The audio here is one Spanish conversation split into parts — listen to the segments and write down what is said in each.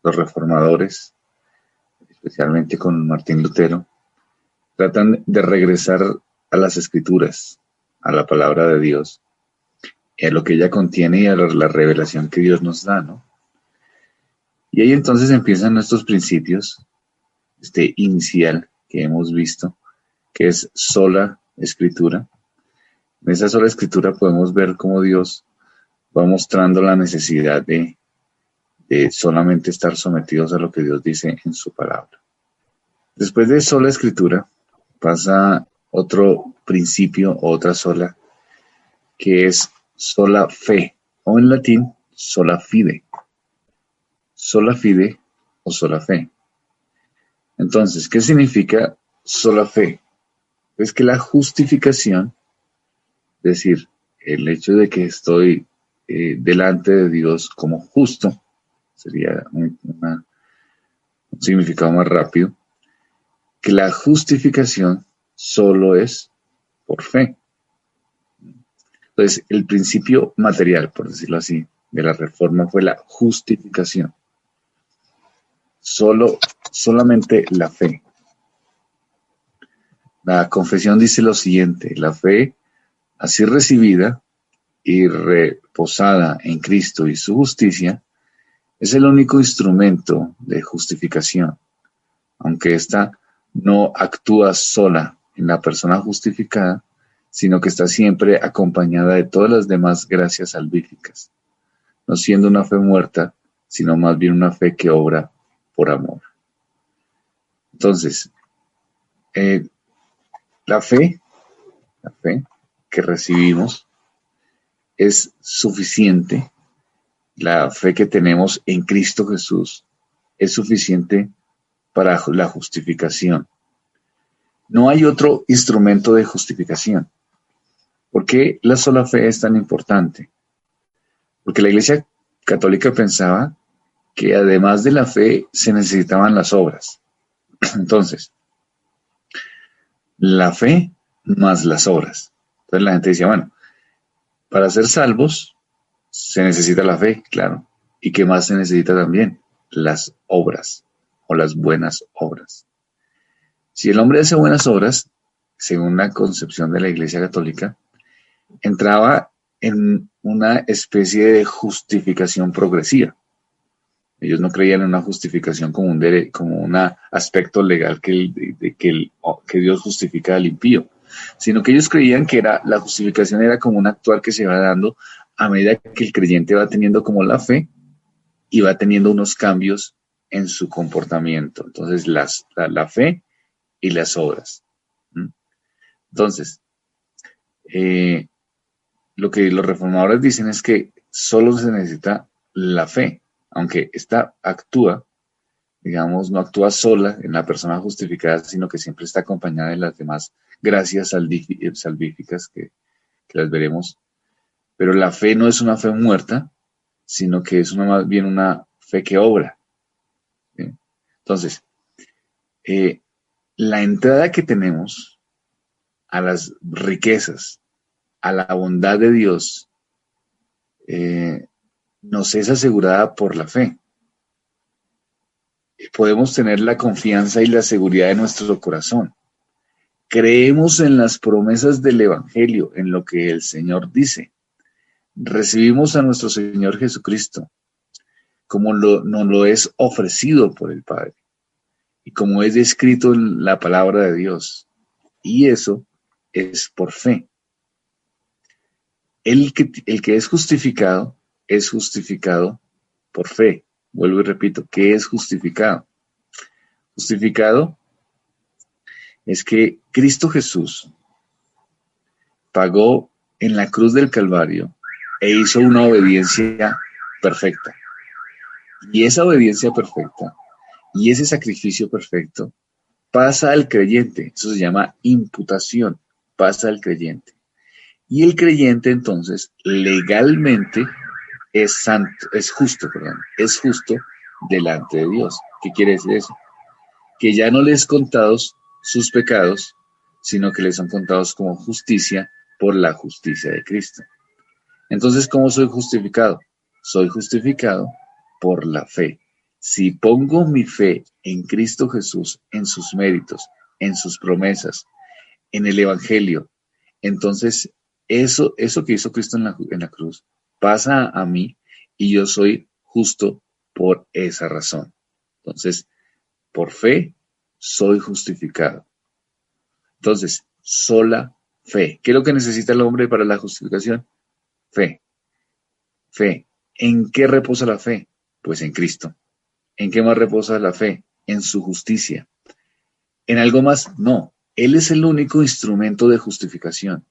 los reformadores, especialmente con Martín Lutero, tratan de regresar a las Escrituras, a la palabra de Dios, y a lo que ella contiene y a la revelación que Dios nos da, ¿no? Y ahí entonces empiezan nuestros principios, este inicial que hemos visto, que es sola Escritura. En esa sola Escritura podemos ver cómo Dios va mostrando la necesidad de solamente estar sometidos a lo que Dios dice en su palabra. Después de sola Escritura, pasa otro principio, otra sola, que es sola fe, o en latín, sola fide. Sola fide o sola fe. Entonces, ¿qué significa sola fe? Es que la justificación, es decir, el hecho de que estoy delante de Dios como justo, sería un significado más rápido, que la justificación solo es por fe. Entonces, el principio material, por decirlo así, de la reforma fue la justificación. Solamente la fe. La confesión dice lo siguiente: la fe, así recibida y reposada en Cristo y su justicia, es el único instrumento de justificación, aunque ésta no actúa sola en la persona justificada, sino que está siempre acompañada de todas las demás gracias salvíficas, no siendo una fe muerta, sino más bien una fe que obra por amor. Entonces, la fe que recibimos es suficiente. La fe que tenemos en Cristo Jesús es suficiente para la justificación. No hay otro instrumento de justificación. ¿Por qué la sola fe es tan importante? Porque la Iglesia Católica pensaba que además de la fe se necesitaban las obras. Entonces, la fe más las obras. Entonces la gente decía, bueno, para ser salvos se necesita la fe, claro. ¿Y qué más se necesita también? Las obras o las buenas obras. Si el hombre hace buenas obras, según la concepción de la Iglesia Católica, entraba en una especie de justificación progresiva. Ellos no creían en una justificación como un aspecto legal que Dios justifica al impío, sino que ellos creían que la justificación era como un actuar que se va dando a medida que el creyente va teniendo como la fe y va teniendo unos cambios en su comportamiento. Entonces, la fe y las obras. Entonces, lo que los reformadores dicen es que solo se necesita la fe, aunque esta actúa, digamos, no actúa sola en la persona justificada, sino que siempre está acompañada de las demás gracias salvíficas que las veremos. Pero la fe no es una fe muerta, sino que es más bien una fe que obra. ¿Sí? Entonces, la entrada que tenemos a las riquezas, a la bondad de Dios, nos es asegurada por la fe. Podemos tener la confianza y la seguridad de nuestro corazón. Creemos en las promesas del Evangelio, en lo que el Señor dice. Recibimos a nuestro Señor Jesucristo como nos lo es ofrecido por el Padre y como es descrito en la palabra de Dios. Y eso es por fe. El que es justificado por fe. Vuelvo y repito, ¿qué es justificado? Justificado es que Cristo Jesús pagó en la cruz del Calvario e hizo una obediencia perfecta. Y esa obediencia perfecta y ese sacrificio perfecto pasa al creyente. Eso se llama imputación, pasa al creyente. Y el creyente entonces legalmente es justo delante de Dios. ¿Qué quiere decir eso? Que ya no les contados sus pecados, sino que les son contados como justicia por la justicia de Cristo. Entonces, ¿cómo soy justificado? Soy justificado por la fe. Si pongo mi fe en Cristo Jesús, en sus méritos, en sus promesas, en el Evangelio, entonces eso que hizo Cristo en la cruz pasa a mí y yo soy justo por esa razón. Entonces, por fe soy justificado. Entonces, sola fe. ¿Qué es lo que necesita el hombre para la justificación? Fe. Fe. ¿En qué reposa la fe? Pues en Cristo. ¿En qué más reposa la fe? En su justicia. ¿En algo más? No. Él es el único instrumento de justificación.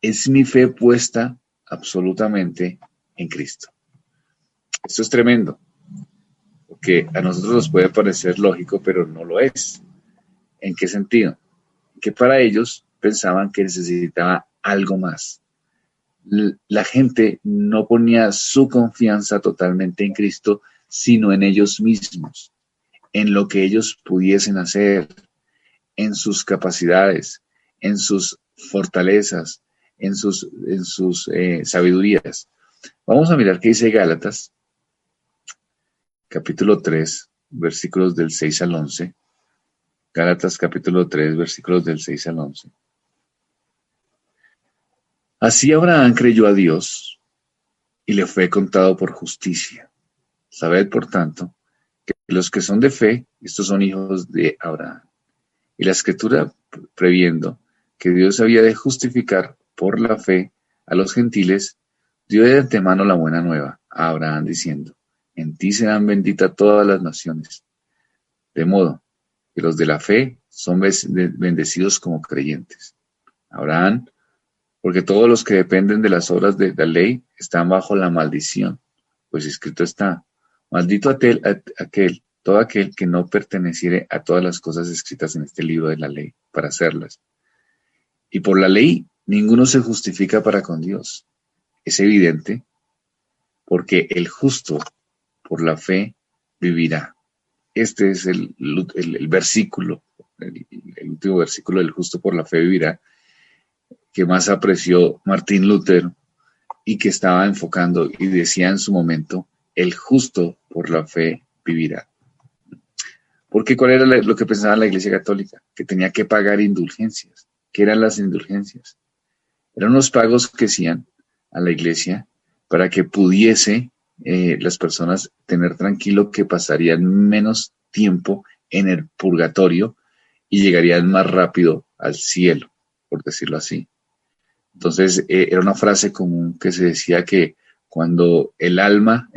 Es mi fe puesta absolutamente en Cristo. Esto es tremendo, porque a nosotros nos puede parecer lógico, pero no lo es. ¿En qué sentido? Que para ellos pensaban que necesitaba algo más. La gente no ponía su confianza totalmente en Cristo, sino en ellos mismos, en lo que ellos pudiesen hacer, en sus capacidades, en sus fortalezas, en sus sabidurías. Vamos a mirar qué dice Gálatas, capítulo 3, versículos del 6 al 11. Gálatas capítulo 3, versículos del 6 al 11. Así Abraham creyó a Dios y le fue contado por justicia. Sabed, por tanto, que los que son de fe, estos son hijos de Abraham. Y la Escritura, previendo que Dios había de justificar por la fe a los gentiles, dio de antemano la buena nueva a Abraham, diciendo: en ti serán benditas todas las naciones. De modo que los de la fe son bendecidos como creyentes. Abraham, porque todos los que dependen de las obras de la ley están bajo la maldición, pues escrito está: maldito todo aquel que no perteneciere a todas las cosas escritas en este libro de la ley, para hacerlas. Y por la ley ninguno se justifica para con Dios. Es evidente, porque el justo por la fe vivirá. Este es el versículo, el último versículo del justo por la fe vivirá, que más apreció Martín Lutero y que estaba enfocando y decía en su momento: el justo por la fe vivirá. Porque ¿cuál era lo que pensaba la Iglesia Católica? Que tenía que pagar indulgencias. ¿Qué eran las indulgencias? Eran unos pagos que hacían a la Iglesia para que pudiese las personas tener tranquilo que pasarían menos tiempo en el purgatorio y llegarían más rápido al cielo, por decirlo así. Entonces, era una frase común que se decía que cuando el alma,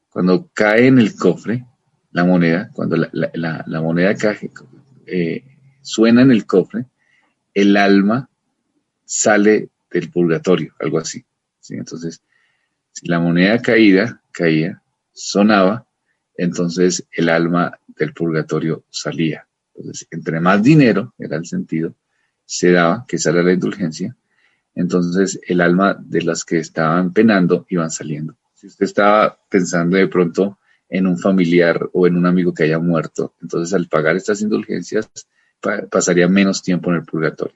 cuando cae en el cofre, la moneda, cuando la moneda cae, suena en el cofre, el alma sale del purgatorio, algo así, ¿sí? Entonces, si la moneda caía, sonaba, entonces el alma del purgatorio salía. Entonces, entre más dinero, era el sentido, se daba, que esa era la indulgencia, entonces el alma de las que estaban penando iban saliendo. Si usted estaba pensando de pronto en un familiar o en un amigo que haya muerto, entonces al pagar estas indulgencias pasaría menos tiempo en el purgatorio.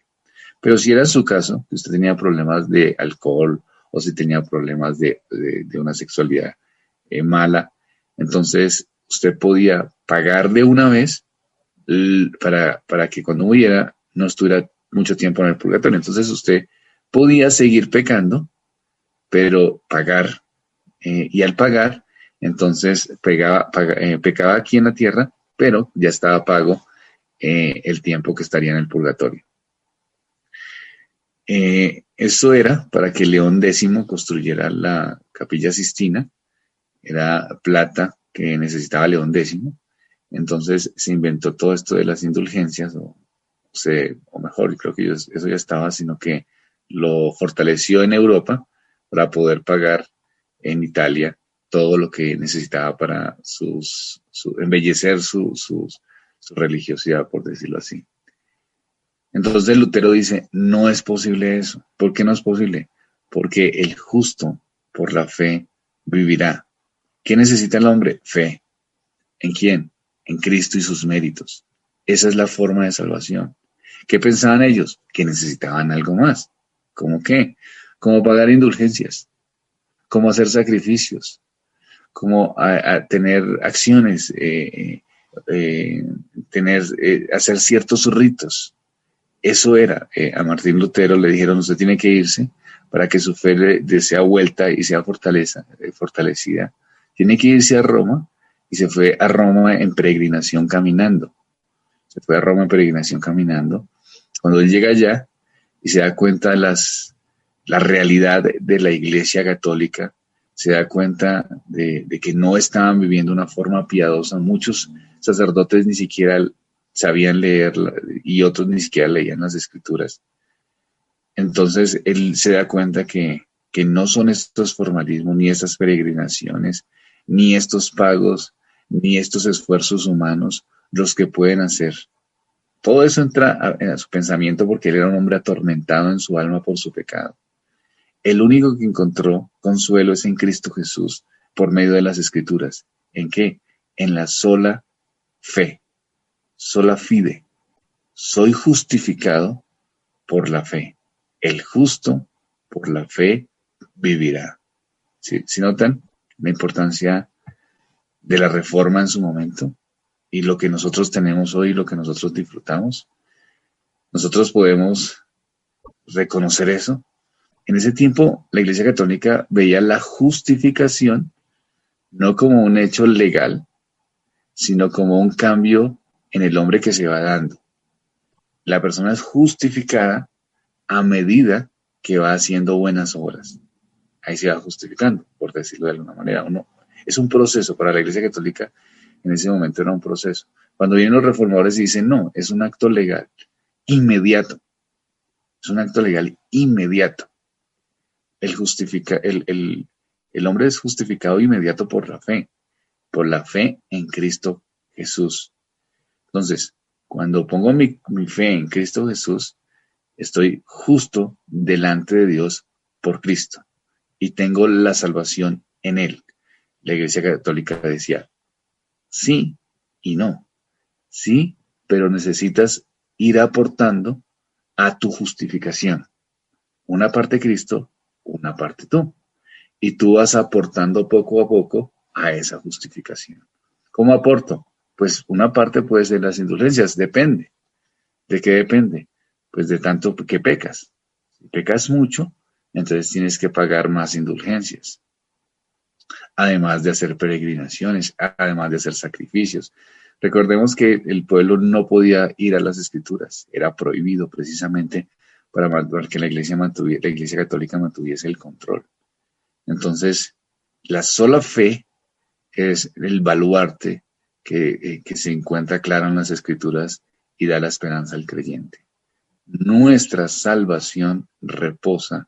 Pero si era su caso, que usted tenía problemas de alcohol o si tenía problemas de una sexualidad mala, entonces usted podía pagar de una vez para que cuando muriera no estuviera mucho tiempo en el purgatorio. Entonces usted podía seguir pecando, pero pagar, y al pagar, entonces pecaba aquí en la tierra, pero ya estaba pago el tiempo que estaría en el purgatorio. Eso era para que León X construyera la Capilla Sistina. Era plata que necesitaba León X. Entonces se inventó todo esto de las indulgencias, o mejor, creo que eso ya estaba, sino que lo fortaleció en Europa para poder pagar en Italia todo lo que necesitaba para embellecer su religiosidad, por decirlo así. Entonces Lutero dice: no es posible eso. ¿Por qué no es posible? Porque el justo por la fe vivirá. ¿Qué necesita el hombre? Fe. ¿En quién? En Cristo y sus méritos. Esa es la forma de salvación. ¿Qué pensaban ellos? Que necesitaban algo más. ¿Cómo qué? cómo pagar indulgencias, cómo hacer sacrificios, cómo a tener acciones, hacer ciertos ritos. Eso era, a Martín Lutero le dijeron, usted tiene que irse para que su fe sea vuelta y sea fortalecida. Tiene que irse a Roma, y se fue a Roma en peregrinación caminando. Se fue a Roma en peregrinación caminando. Cuando él llega allá y se da cuenta de la realidad de la Iglesia Católica, se da cuenta de que no estaban viviendo una forma piadosa. Muchos sacerdotes ni siquiera sabían leer y otros ni siquiera leían las escrituras. Entonces él se da cuenta que no son estos formalismos, ni estas peregrinaciones, ni estos pagos, ni estos esfuerzos humanos los que pueden hacer. Todo eso entra a su pensamiento porque él era un hombre atormentado en su alma por su pecado. El único que encontró consuelo es en Cristo Jesús por medio de las Escrituras. ¿En qué? En la sola fe, sola fide. Soy justificado por la fe. El justo por la fe vivirá. ¿Sí notan la importancia de la reforma en su momento? Y lo que nosotros tenemos hoy, lo que nosotros disfrutamos. Nosotros podemos reconocer eso. En ese tiempo, la Iglesia Católica veía la justificación no como un hecho legal, sino como un cambio en el hombre que se va dando. La persona es justificada a medida que va haciendo buenas obras. Ahí se va justificando, por decirlo de alguna manera. Es un proceso para la Iglesia Católica. En ese momento era un proceso. Cuando vienen los reformadores y dicen, no, es un acto legal inmediato. Es un acto legal inmediato. El hombre es justificado inmediato por la fe en Cristo Jesús. Entonces, cuando pongo mi fe en Cristo Jesús, estoy justo delante de Dios por Cristo y tengo la salvación en Él. La Iglesia Católica decía, sí y no. Sí, pero necesitas ir aportando a tu justificación. Una parte Cristo, una parte tú. Y tú vas aportando poco a poco a esa justificación. ¿Cómo aporto? Pues una parte puede ser las indulgencias, depende. ¿De qué depende? Pues de tanto que pecas. Si pecas mucho, entonces tienes que pagar más indulgencias. Además de hacer peregrinaciones, además de hacer sacrificios. Recordemos que el pueblo no podía ir a las escrituras, era prohibido precisamente para que la Iglesia Católica mantuviese el control. Entonces, la sola fe es el baluarte que se encuentra claro en las Escrituras y da la esperanza al creyente. Nuestra salvación reposa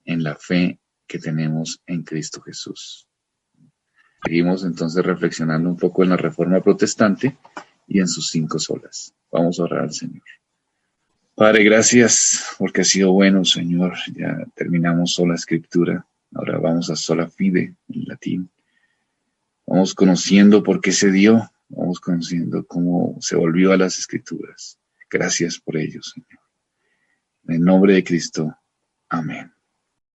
en la fe que tenemos en Cristo Jesús. Seguimos entonces reflexionando un poco en la Reforma Protestante y en sus 5 solas. Vamos a orar al Señor. Padre, gracias porque has sido bueno, Señor. Ya terminamos sola escritura. Ahora vamos a sola fide en latín. Vamos conociendo por qué se dio. Vamos conociendo cómo se volvió a las escrituras. Gracias por ello, Señor. En el nombre de Cristo. Amén.